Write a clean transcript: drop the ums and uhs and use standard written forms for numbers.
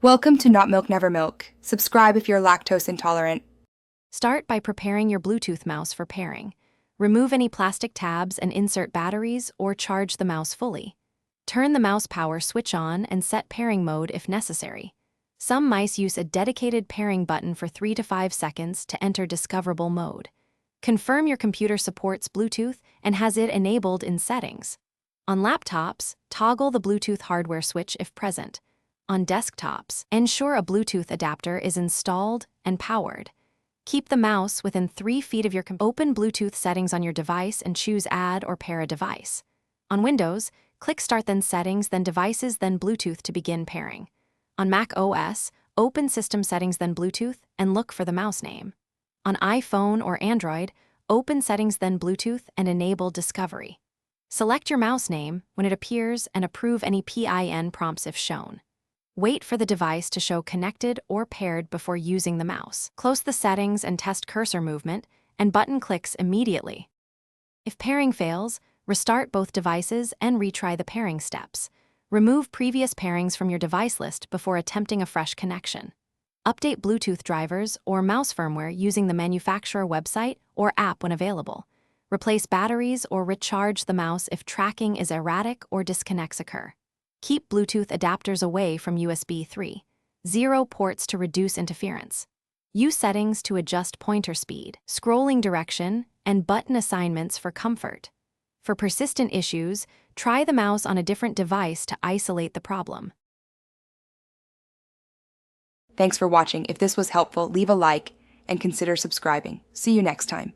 Welcome to Not Milk Never Milk. Subscribe if you're lactose intolerant. Start by preparing your Bluetooth mouse for pairing. Remove any plastic tabs and insert batteries or charge the mouse fully. Turn the mouse power switch on and set pairing mode if necessary. Some mice use a dedicated pairing button for 3 to 5 seconds to enter discoverable mode. Confirm your computer supports Bluetooth and has it enabled in settings. On laptops, toggle the Bluetooth hardware switch if present. On desktops, ensure a Bluetooth adapter is installed and powered. Keep the mouse within 3 feet of your computer. Open Bluetooth settings on your device and choose Add or Pair a device. On Windows, click Start then Settings, then Devices, then Bluetooth to begin pairing. On macOS, open System Settings, then Bluetooth, and look for the mouse name. On iPhone or Android, open Settings, then Bluetooth, and enable Discovery. Select your mouse name when it appears and approve any PIN prompts if shown. Wait for the device to show connected or paired before using the mouse. Close the settings and test cursor movement, and button clicks immediately. If pairing fails, restart both devices and retry the pairing steps. Remove previous pairings from your device list before attempting a fresh connection. Update Bluetooth drivers or mouse firmware using the manufacturer website or app when available. Replace batteries or recharge the mouse if tracking is erratic or disconnects occur. Keep Bluetooth adapters away from USB 3.0 ports to reduce interference. Use settings to adjust pointer speed, scrolling direction, and button assignments for comfort. For persistent issues, try the mouse on a different device to isolate the problem. Thanks for watching. If this was helpful, leave a like and consider subscribing. See you next time.